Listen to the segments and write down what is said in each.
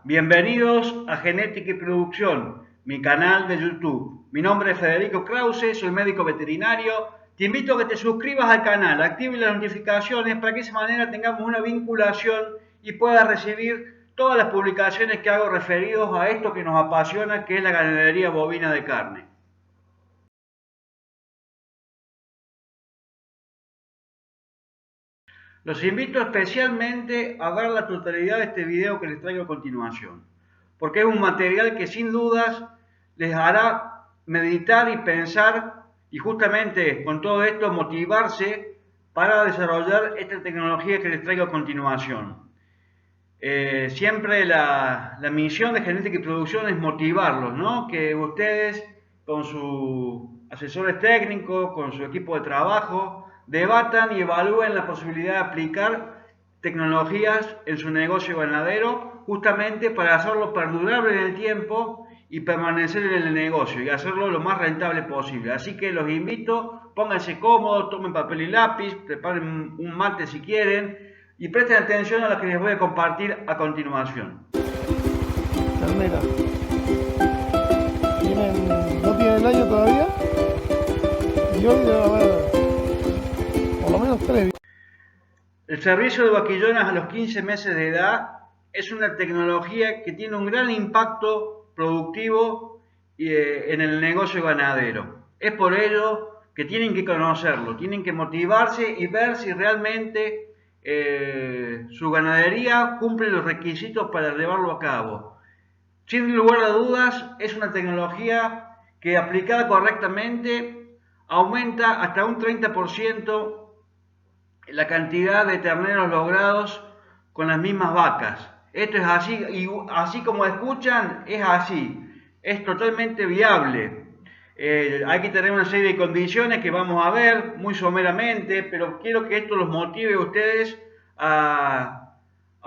Bienvenidos a Genética y Producción, mi canal de YouTube. Mi nombre es Federico Krause, soy médico veterinario. Te invito a que te suscribas al canal, actives las notificaciones para que de esa manera tengamos una vinculación y puedas recibir todas las publicaciones que hago referidos a esto que nos apasiona, que es la ganadería bovina de carne. Los invito especialmente a ver la totalidad de este video que les traigo a continuación, porque es un material que sin dudas les hará meditar y pensar y justamente con todo esto motivarse para desarrollar esta tecnología que les traigo a continuación. Siempre la misión de Genética y Producción es motivarlos, ¿no? Que ustedes con sus asesores técnicos, con su equipo de trabajo, debatan y evalúen la posibilidad de aplicar tecnologías en su negocio ganadero justamente para hacerlo perdurable en el tiempo y permanecer en el negocio y hacerlo lo más rentable posible. Así que los invito, pónganse cómodos, tomen papel y lápiz, preparen un mate si quieren y presten atención a lo que les voy a compartir a continuación. Ternera. No tienen el año todavía y hoy debe haber por lo menos 3. El servicio de vaquillonas a los 15 meses de edad es una tecnología que tiene un gran impacto productivo en el negocio ganadero. Es por ello que tienen que conocerlo, tienen que motivarse y ver si realmente su ganadería cumple los requisitos para llevarlo a cabo. Sin lugar a dudas, es una tecnología que aplicada correctamente aumenta hasta un 30% la cantidad de terneros logrados con las mismas vacas. Esto es así, y así como escuchan, es así, es totalmente viable. Hay que tener una serie de condiciones que vamos a ver muy someramente, pero quiero que esto los motive a ustedes a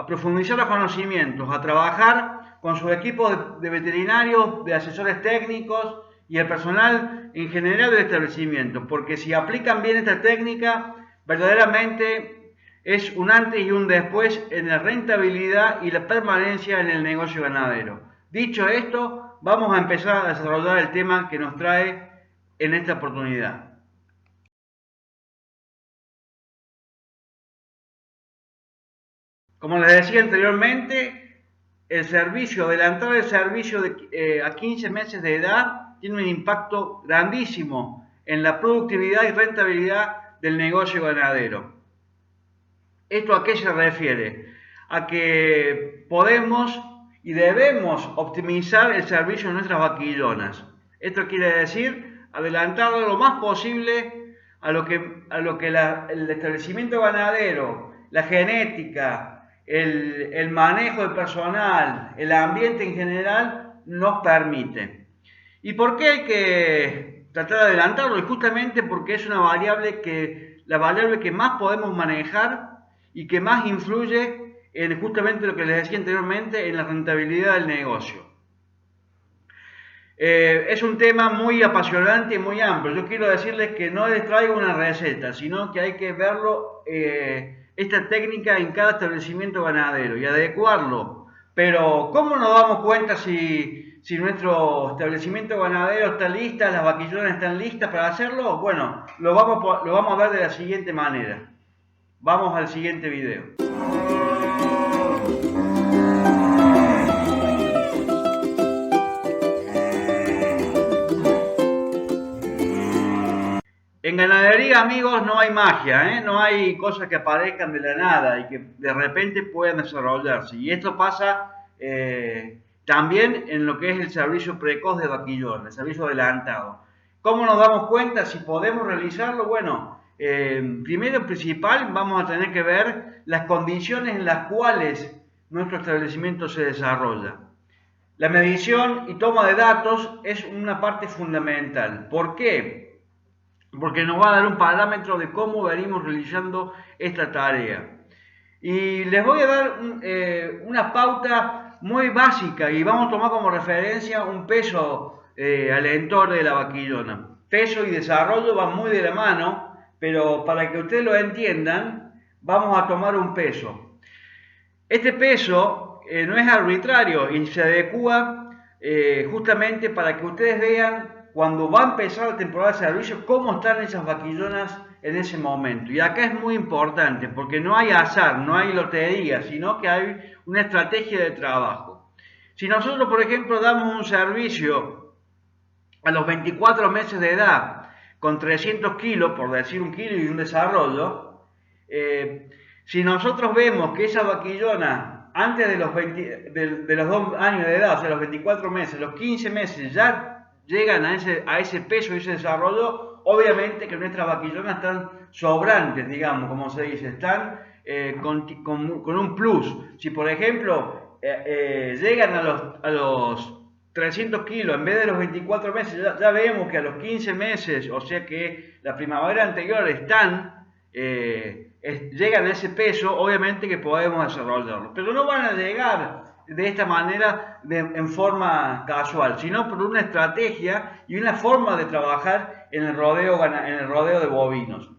profundizar los conocimientos, a trabajar con sus equipos de veterinarios, de asesores técnicos y el personal en general del establecimiento, porque si aplican bien esta técnica, verdaderamente es un antes y un después en la rentabilidad y la permanencia en el negocio ganadero. Dicho esto, vamos a empezar a desarrollar el tema que nos trae en esta oportunidad. Como les decía anteriormente, adelantar el servicio a 15 meses de edad tiene un impacto grandísimo en la productividad y rentabilidad del negocio ganadero. ¿Esto a qué se refiere? A que podemos y debemos optimizar el servicio de nuestras vaquillonas. Esto quiere decir adelantarlo lo más posible a lo que el establecimiento ganadero, la genética, el manejo del personal, el ambiente en general nos permite. ¿Y por qué hay que tratar de adelantarlo? Y justamente porque es la variable que más podemos manejar y que más influye en justamente lo que les decía anteriormente, en la rentabilidad del negocio. Es un tema muy apasionante y muy amplio. Yo quiero decirles que no les traigo una receta, sino que hay que verlo, esta técnica en cada establecimiento ganadero y adecuarlo. Pero ¿cómo nos damos cuenta si nuestro establecimiento ganadero está lista, las vaquillonas están listas para hacerlo? Bueno, lo vamos a ver de la siguiente manera. Vamos al siguiente video. En ganadería, amigos, no hay magia, no hay cosas que aparezcan de la nada y que de repente puedan desarrollarse. Y esto pasa también en lo que es el servicio precoz de vaquillón, el servicio adelantado. ¿Cómo nos damos cuenta si podemos realizarlo? Bueno, primero y principal vamos a tener que ver las condiciones en las cuales nuestro establecimiento se desarrolla. La medición y toma de datos es una parte fundamental. ¿Por qué? Porque nos va a dar un parámetro de cómo venimos realizando esta tarea. Y les voy a dar una pauta muy básica y vamos a tomar como referencia un peso alentor de la vaquillona. Peso y desarrollo van muy de la mano, pero para que ustedes lo entiendan, vamos a tomar un peso. Este peso no es arbitrario y se adecua justamente para que ustedes vean cuando va a empezar la temporada de servicio cómo están esas vaquillonas en ese momento. Y acá es muy importante porque no hay azar, no hay lotería, sino que hay una estrategia de trabajo. Si nosotros, por ejemplo, damos un servicio a los 24 meses de edad con 300 kilos, por decir un kilo y un desarrollo, si nosotros vemos que esa vaquillona antes de los 2 años de edad, o sea, los 24 meses, los 15 meses ya llegan a ese peso y ese desarrollo, obviamente que nuestras vaquillonas están sobrantes, digamos, como se dice, están con un plus. Si por ejemplo llegan a los 300 kilos en vez de los 24 meses, ya vemos que a los 15 meses, o sea que la primavera anterior llegan a ese peso, obviamente que podemos desarrollarlo, pero no van a llegar de esta manera en forma casual, sino por una estrategia y una forma de trabajar en el rodeo de bovinos.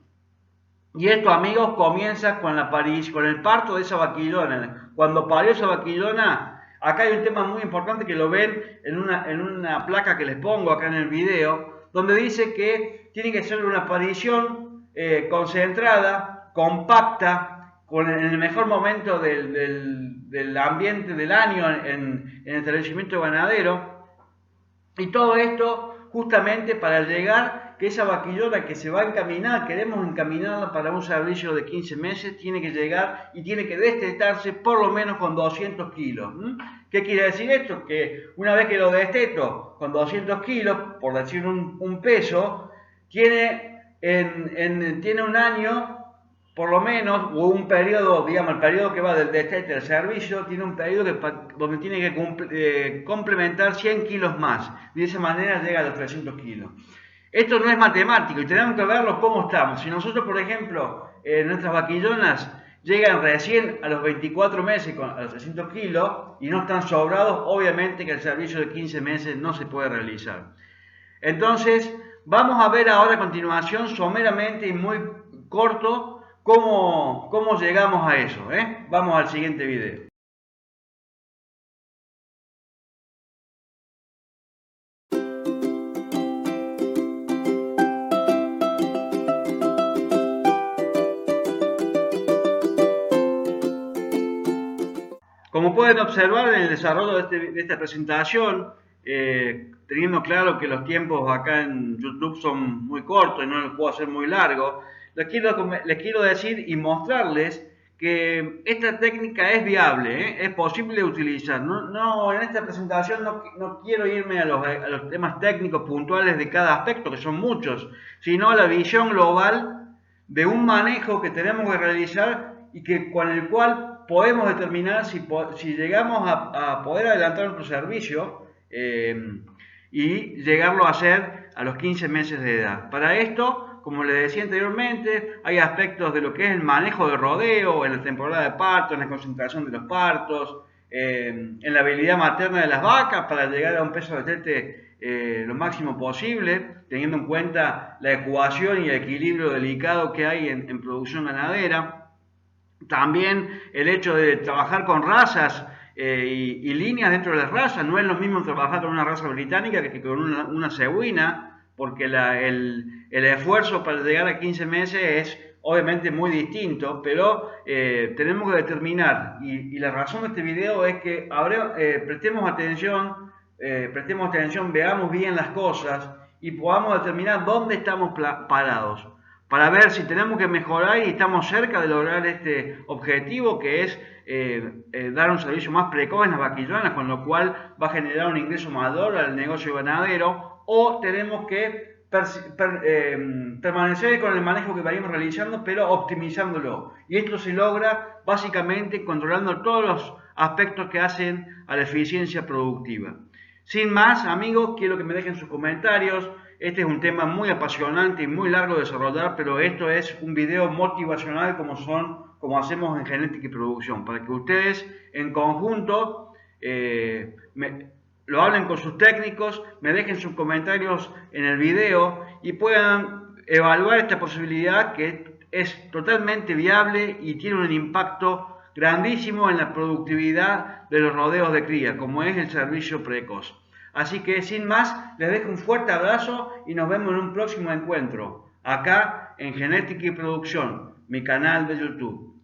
Y esto, amigos, comienza con el parto de esa vaquillona. Cuando parió esa vaquillona, acá hay un tema muy importante que lo ven en una placa que les pongo acá en el video, donde dice que tiene que ser una aparición concentrada, compacta, en el mejor momento del ambiente del año en el establecimiento ganadero, y todo esto justamente para llegar que esa vaquillona que se va a encaminar, queremos encaminarla para un servicio de 15 meses, tiene que llegar y tiene que destetarse por lo menos con 200 kilos. ¿Qué quiere decir esto? Que una vez que lo desteto con 200 kilos, por decir un peso, tiene un año por lo menos, o un periodo, digamos, el periodo que va del destete al servicio, tiene un periodo donde tiene que complementar 100 kilos más. De esa manera llega a los 300 kilos. Esto no es matemático y tenemos que verlo cómo estamos. Si nosotros, por ejemplo, nuestras vaquillonas llegan recién a los 24 meses a los 300 kilos y no están sobrados, obviamente que el servicio de 15 meses no se puede realizar. Entonces, vamos a ver ahora a continuación, someramente y muy corto, cómo llegamos a eso. Vamos al siguiente video. Como pueden observar en el desarrollo de esta presentación, teniendo claro que los tiempos acá en YouTube son muy cortos y no los puedo hacer muy largos, les quiero decir y mostrarles que esta técnica es viable, es posible de utilizar. No, en esta presentación no quiero irme a los temas técnicos puntuales de cada aspecto, que son muchos, sino a la visión global de un manejo que tenemos que realizar y con el cual podemos determinar si llegamos a poder adelantar nuestro servicio y llegarlo a hacer a los 15 meses de edad. Para esto, como les decía anteriormente, hay aspectos de lo que es el manejo de rodeo, en la temporada de parto, en la concentración de los partos, en la habilidad materna de las vacas para llegar a un peso de tete lo máximo posible, teniendo en cuenta la ecuación y el equilibrio delicado que hay en producción ganadera. También el hecho de trabajar con razas y líneas dentro de las razas. No es lo mismo trabajar con una raza británica que con una cebuina, porque el esfuerzo para llegar a 15 meses es obviamente muy distinto, pero tenemos que determinar, y la razón de este video es que prestemos atención, veamos bien las cosas y podamos determinar dónde estamos parados, para ver si tenemos que mejorar y estamos cerca de lograr este objetivo, que es dar un servicio más precoz en las vaquillonas, con lo cual va a generar un ingreso mayor al negocio ganadero, o tenemos que permanecer con el manejo que venimos realizando, pero optimizándolo. Y esto se logra básicamente controlando todos los aspectos que hacen a la eficiencia productiva. Sin más, amigos, quiero que me dejen sus comentarios. Este es un tema muy apasionante y muy largo de desarrollar, pero esto es un video motivacional como hacemos en genética y producción, para que ustedes en conjunto lo hablen con sus técnicos, me dejen sus comentarios en el video y puedan evaluar esta posibilidad, que es totalmente viable y tiene un impacto grandísimo en la productividad de los rodeos de cría, como es el servicio precoz. Así que sin más, les dejo un fuerte abrazo y nos vemos en un próximo encuentro, acá en Genética y Producción, mi canal de YouTube.